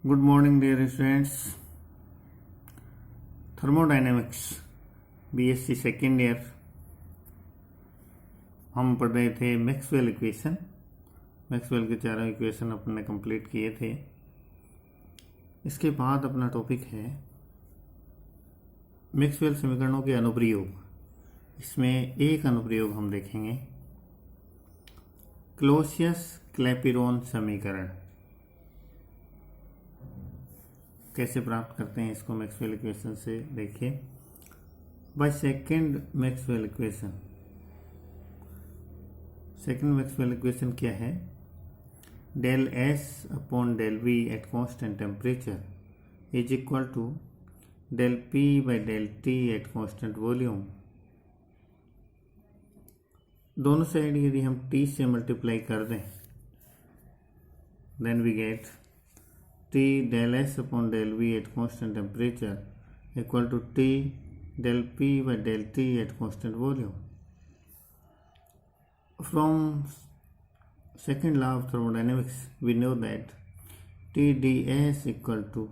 Good morning dear students. Thermodynamics BSc second year हम पढ़ रहे थे मैक्सवेल इक्वेशन। मैक्सवेल के चारों इक्वेशन अपन ने कंप्लीट किए थे। इसके बाद अपना टॉपिक है मैक्सवेल समीकरणों के अनुप्रयोग। इसमें एक अनुप्रयोग हम देखेंगे, क्लॉसियस-क्लैपेरॉन समीकरण कैसे प्राप्त करते हैं इसको मैक्सवेल इक्वेशन से। देखिए, by second Maxwell equation. Second Maxwell equation क्या है? Del S upon del V at constant temperature is equal to del P by del T at constant volume. दोनों साइड यदि हम टी से मल्टीप्लाई कर दें, then we get T del S upon del V at constant temperature equal to T del P by del T at constant volume. From second law of thermodynamics, we know that T ds equal to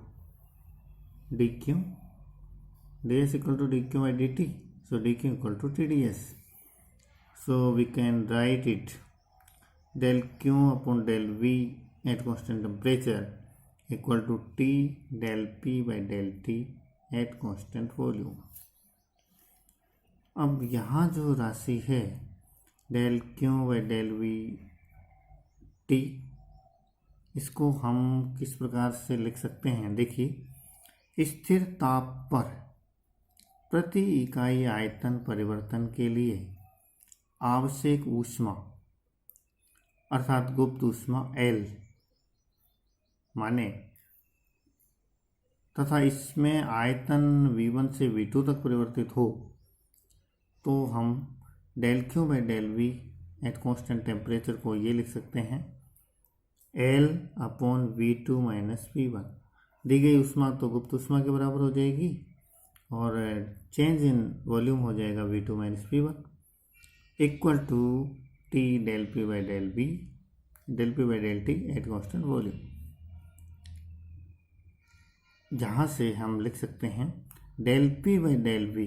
dq, ds equal to dq by dt, so dq equal to TdS. So we can write it del q upon del V at constant temperature equal to T del P by del T at constant volume. अब यहाँ जो राशि है del Q by del V T, इसको हम किस प्रकार से लिख सकते हैं? देखिए, स्थिर ताप पर प्रति इकाई आयतन परिवर्तन के लिए आवश्यक ऊष्मा अर्थात गुप्त ऊष्मा L माने तथा इसमें आयतन V1 से V2 तक परिवर्तित हो, तो हम del Q by del V at constant temperature को ये लिख सकते हैं L upon V2 minus V1। दी गई ऊष्मा तो गुप्त ऊष्मा के बराबर हो जाएगी और चेंज इन वॉल्यूम हो जाएगा V2 minus V1 equal to T del P by del V del P by del T at constant volume. जहाँ से हम लिख सकते हैं del P by del V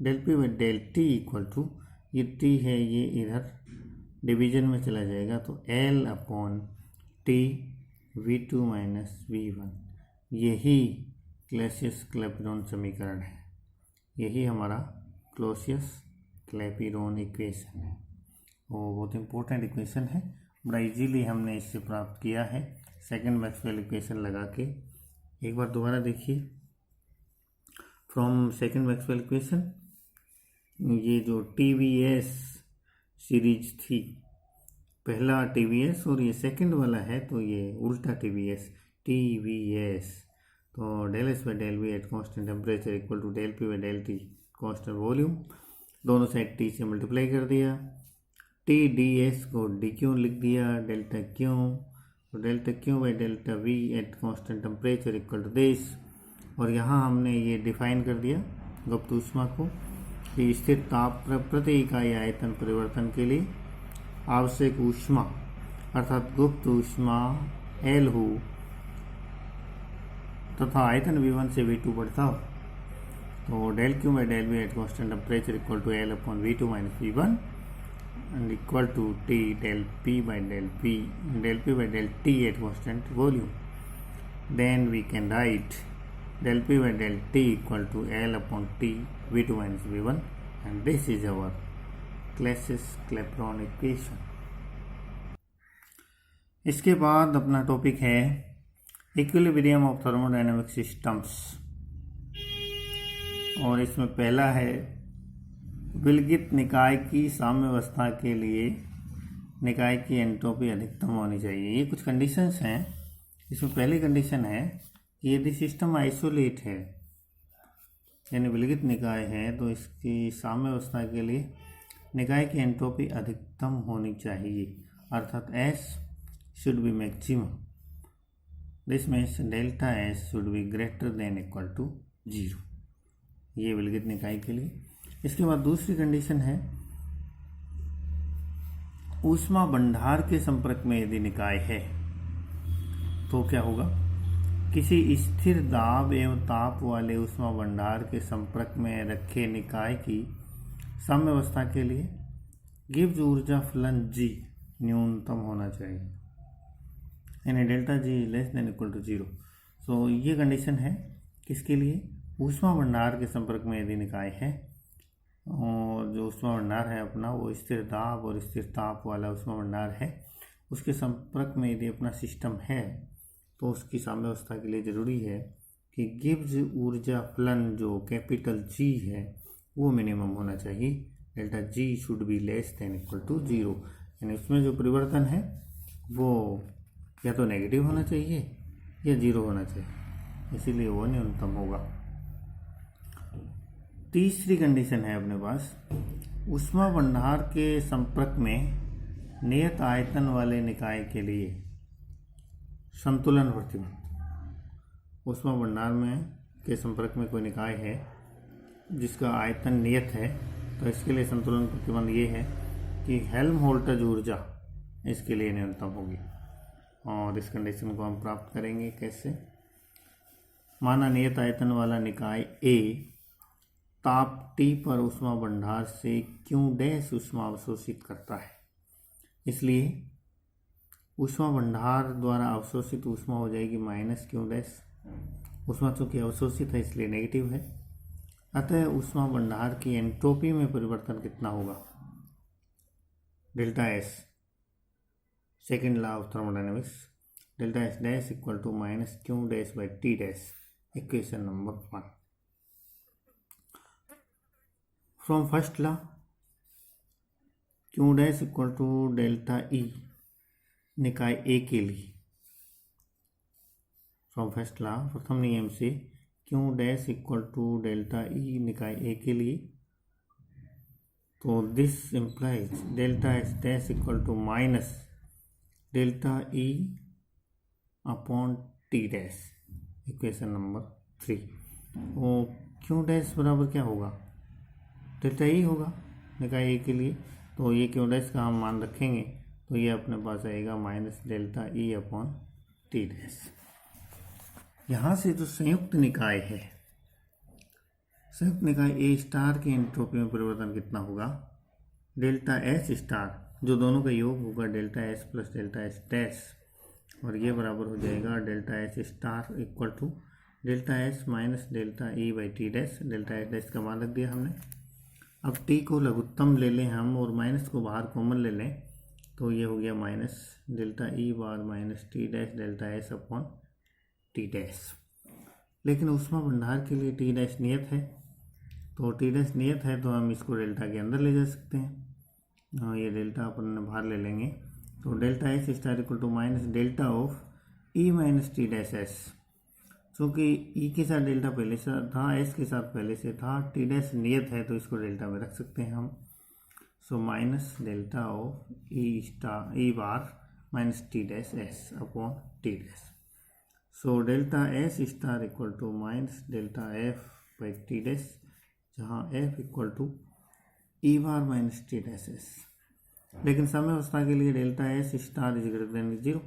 del P by del T equal to, ये T है ये इधर डिवीजन में चला जाएगा, तो L upon T V2 minus V1। यही क्लॉसियस-क्लैपेरॉन समीकरण है, यही हमारा क्लॉसियस-क्लैपेरॉन इक्वेशन है। वो बहुत इंपॉर्टेंट इक्वेशन है, बड़ा इजीली हमने इससे प्राप्त किया है सेकंड मैक्सवेल इक्वेशन लगा के। एक बार दोबारा देखिए, फ्रॉम सेकंड मैक्सवेल इक्वेशन, ये जो TVS सीरीज थी, पहला TVS और ये सेकंड वाला है तो ये उल्टा TVS। तो del S by del V at constant temperature equal to del P by del T constant volume. दोनों साइड टी से मल्टीप्लाई कर दिया, टी डी एस को डी क्यू लिख दिया, डेल्टा क्यू, तो delta Q by delta V at constant temperature equal to this. और यहाँ हमने ये डिफाइन कर दिया गुप्त ऊष्मा को कि स्थिर ताप प्रति इकाई आयतन परिवर्तन के लिए आवश्यक ऊष्मा अर्थात गुप्त ऊष्मा L हो तथा आयतन V1 से V2 बढ़ता हो, तो del Q by del V at constant temperature equal to L upon V2 minus V1 and equal to T del P by del del T at constant volume. Then we can write del P by del T equal to L upon T V2 minus V1, and this is our Clausius-Clapeyron equation. इसके बाद अपना topic है equilibrium of thermodynamic systems, और इसमें पहला है विलगित निकाय की साम्यावस्था के लिए निकाय की एंट्रोपी अधिकतम होनी चाहिए। ये कुछ कंडीशंस हैं। इसमें पहली कंडीशन है कि यदि सिस्टम आइसोलेट है यानी विलगित निकाय है, तो इसकी साम्यावस्था के लिए निकाय की एंट्रोपी अधिकतम होनी चाहिए, अर्थात S should be maximum. This means delta S should be greater than equal to 0। ये विलगित निकाय के लिए। इसके बाद दूसरी कंडीशन है ऊष्मा भंडार के संपर्क में यदि निकाय है तो क्या होगा? किसी स्थिर दाब एवं ताप वाले ऊष्मा भंडार के संपर्क में रखे निकाय की साम्यावस्था के लिए गिब्स ऊर्जा फलन जी न्यूनतम होना चाहिए, यानी delta G less than equal to 0। So ये कंडीशन है किसके लिए, ऊष्मा भंडार के संपर्क में यदि निकाय है और जो ऊष्मा भंडार है अपना वो स्थिर दाब और स्थिर ताप वाला ऊष्मा भंडार है, उसके संपर्क में यदि अपना सिस्टम है तो उसकी साम्यावस्था के लिए ज़रूरी है कि गिब्स ऊर्जा फलन जो कैपिटल जी है वो मिनिमम होना चाहिए। Delta G should be less than equal to 0, यानी उसमें जो परिवर्तन है वो या तो नेगेटिव होना चाहिए या 0 होना चाहिए, इसीलिए वो न्यूनतम होगा। तीसरी कंडीशन है अपने पास, ऊष्मा भंडार के संपर्क में नियत आयतन वाले निकाय के लिए संतुलन प्रतिबंध। ऊष्मा भंडार में के संपर्क में कोई निकाय है जिसका आयतन नियत है, तो इसके लिए संतुलन प्रतिबंध ये है कि हेल्महोल्ट्ज़ ऊर्जा इसके लिए न्यूनतम होगी। और इस कंडीशन को हम प्राप्त करेंगे कैसे, माना नियत आयतन वाला निकाय ए ताप T पर ऊष्मा भंडार से Q डैश ऊष्मा अवशोषित करता है, इसलिए ऊष्मा भंडार द्वारा अवशोषित ऊष्मा हो जाएगी माइनस Q डैश। ऊष्मा चूँकि अवशोषित है इसलिए नेगेटिव है, अतः ऊष्मा भंडार की एंट्रोपी में परिवर्तन कितना होगा, delta S, second law of thermodynamics, delta S dash equal to minus Q dash by T dash, equation number 1। From first law Q dash equal to delta E निकाय ए के लिए, फ्रॉम फर्स्ट लॉ प्रथम नियम से Q dash equal to delta E निकाय A के लिए, तो this implies delta S dash equal to minus delta E upon T dash, equation number 3। और Q डैश बराबर क्या होगा, डेल्टा E होगा निकाय ए के लिए, तो ये Q डैश का हम मान रखेंगे तो ये अपने पास आएगा minus delta E upon T dash. यहाँ से जो संयुक्त निकाय है, संयुक्त निकाय ए स्टार की एंट्रोपी में परिवर्तन कितना होगा, डेल्टा एस स्टार, जो दोनों का योग होगा delta S plus delta S dash, और ये बराबर हो जाएगा delta S star equal to delta S minus delta E by T dash. Delta S dash का मान रख दिया हमने, अब टी को लघुत्तम ले लें हम और माइनस को बाहर कॉमन ले लें, तो ये हो गया minus delta E bar minus T dash delta S upon T dash. लेकिन ऊष्मा भंडार के लिए टी डैश नियत है, तो टी डैश नियत है तो हम इसको डेल्टा के अंदर ले जा सकते हैं, और ये डेल्टा अपन बाहर ले लेंगे, तो delta S star equal to minus delta of E minus T dash S. चूँकि ई के साथ डेल्टा पहले से था, एस के साथ पहले से था, टी डैश नियत है तो इसको डेल्टा में रख सकते हैं हम। So minus delta of E star E bar minus T dash S upon T dash. So delta S star equal to minus delta F by T dash, जहाँ F equal to E bar minus T dash S. लेकिन साम्यावस्था के लिए delta S star is greater than 0,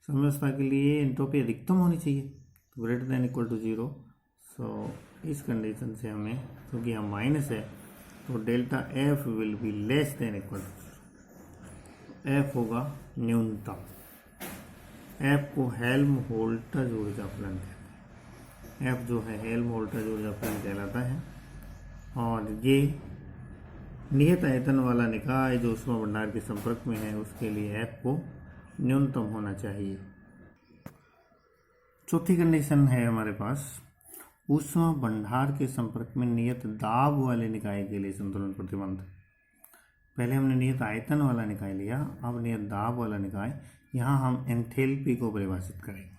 साम्यावस्था के लिए entropy अधिकतम होनी चाहिए, तो greater than equal to 0। So इस कंडीशन से हमें, क्योंकि यहाँ माइनस है, तो delta F will be less than equal to, F होगा न्यूनतम। एफ को हेल्महोल्ट्ज़ ऊर्जा फलन कहते हैं, एफ जो है हेल्महोल्ट्ज़ ऊर्जा फलन कहलाता है, और ये नियत आयतन वाला निकाय जो ऊष्मा भंडार के संपर्क में है उसके लिए एफ को न्यूनतम होना चाहिए। चौथी कंडीशन है हमारे पास, ऊष्मा भंडार के संपर्क में नियत दाब वाले निकाय के लिए संतुलन प्रतिबंध। पहले हमने नियत आयतन वाला निकाय लिया, अब नियत दाब वाला निकाय, यहाँ हम एंथैल्पी को परिभाषित करेंगे।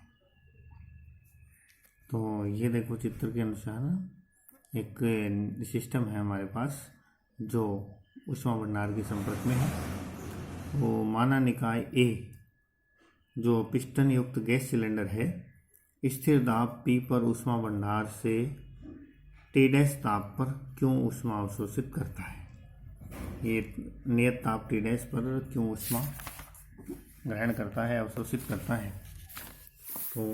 तो ये देखो चित्र के अनुसार एक सिस्टम है हमारे पास जो ऊष्मा भंडार के संपर्क में है, वो माना निकाय ए जो पिस्टन युक्त गैस सिलेंडर है, स्थिर दाब P पर ऊष्मा भंडार से T डैश ताप पर क्यों ऊष्मा अवशोषित करता है। ये नियत ताप T डैश पर क्यों ऊष्मा ग्रहण करता है, अवशोषित करता है। तो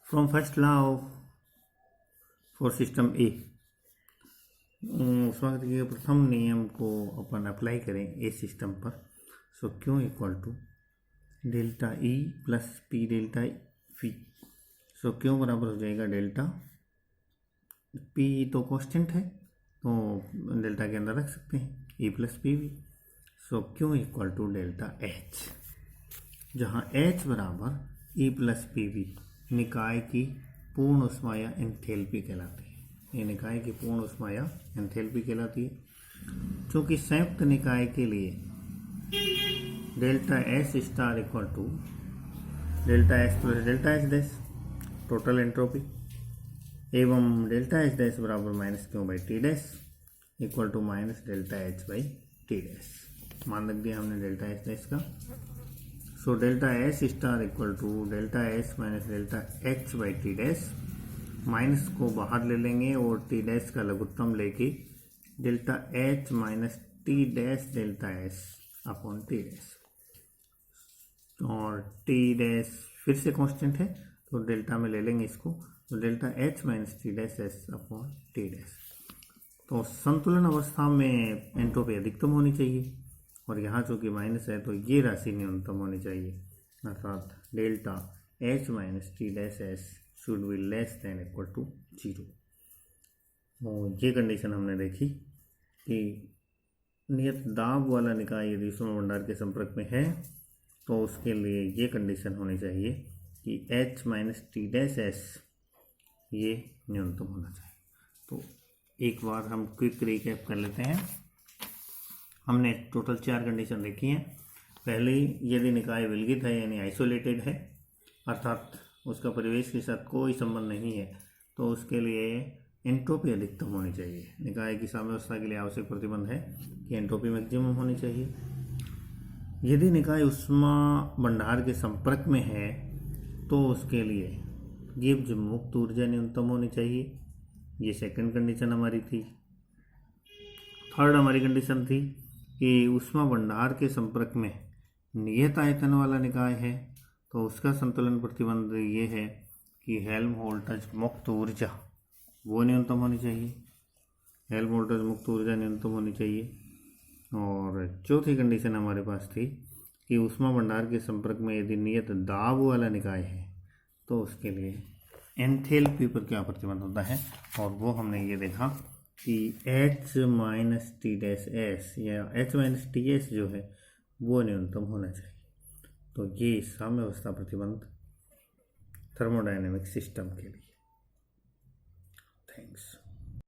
from first law for system A, स्वागत के प्रथम नियम को अपन अप्लाई करें ए सिस्टम पर। So Q equal to delta E plus P delta V. So Q बराबर हो जाएगा डेल्टा पी, तो कांस्टेंट है तो डेल्टा के अंदर रख सकते हैं, E plus P V. So Q equal to delta H, जहाँ एच बराबर ई प्लस पी वी निकाय की पूर्ण ऊष्मा या एंथैल्पी कहलाती है। ये निकाय की पूर्ण ऊष्मा या एंथैल्पी कहलाती है। चूँकि संयुक्त निकाय के लिए delta S star equal to delta S plus delta H dash total entropy, एवं डेल्टा एच डैश बराबर minus Q by T dash equal to minus delta H by T dash. मान रख दिया हमने डेल्टा एच डैश का। So delta S star equal to delta S minus delta H by T dash, minus को बाहर ले लेंगे और टी डैश का लघुत्तम लेके delta H minus T dash delta S upon T dash, और टी डैश फिर से कांस्टेंट है तो डेल्टा में ले लेंगे इसको, तो delta H minus T dash S upon T dash. तो संतुलन अवस्था में एंट्रोपी अधिकतम होनी चाहिए, और यहाँ चूँकि माइनस है तो ये राशि न्यूनतम होनी चाहिए, अर्थात delta H minus T dash S should be less than equal to 0। और ये कंडीशन हमने देखी कि नियत दाब वाला निकाय यदि ऊष्मा भंडार के संपर्क में है तो उसके लिए ये कंडीशन होनी चाहिए कि H minus T dash S ये न्यूनतम होना चाहिए। तो एक बार हम क्विक रिकैप कर लेते हैं। हमने टोटल 4 कंडीशन देखी हैं। पहली, यदि निकाय विलगित है यानी आइसोलेटेड है, अर्थात उसका परिवेश के साथ कोई संबंध नहीं है, तो उसके लिए एंट्रोपी अधिकतम होनी चाहिए। निकाय की साम्यावस्था के लिए आवश्यक प्रतिबंध है कि एंट्रोपी मैक्सिमम होनी चाहिए। यदि निकाय ऊष्मा भंडार के संपर्क में है तो उसके लिए गिब्स मुक्त ऊर्जा न्यूनतम होनी चाहिए। ये सेकंड कंडीशन हमारी थी। थर्ड हमारी कंडीशन थी कि ऊष्मा भंडार के संपर्क में नियत आयतन वाला निकाय है तो उसका संतुलन प्रतिबंध ये है कि हेल्महोल्ट्ज़ मुक्त ऊर्जा वो न्यूनतम होनी चाहिए, हेल्महोल्ट्ज़ मुक्त ऊर्जा न्यूनतम होनी चाहिए। और चौथी कंडीशन हमारे पास थी कि ऊष्मा भंडार के संपर्क में यदि नियत दाब वाला निकाय है तो उसके लिए एंथैल्पी पर क्या प्रतिबंध होता है, और वो हमने ये देखा कि H minus T dash S या एच माइनस टी एस जो है वो न्यूनतम होना चाहिए। तो ये साम्यावस्था प्रतिबंध थर्मोडायनेमिक सिस्टम के लिए। थैंक्स।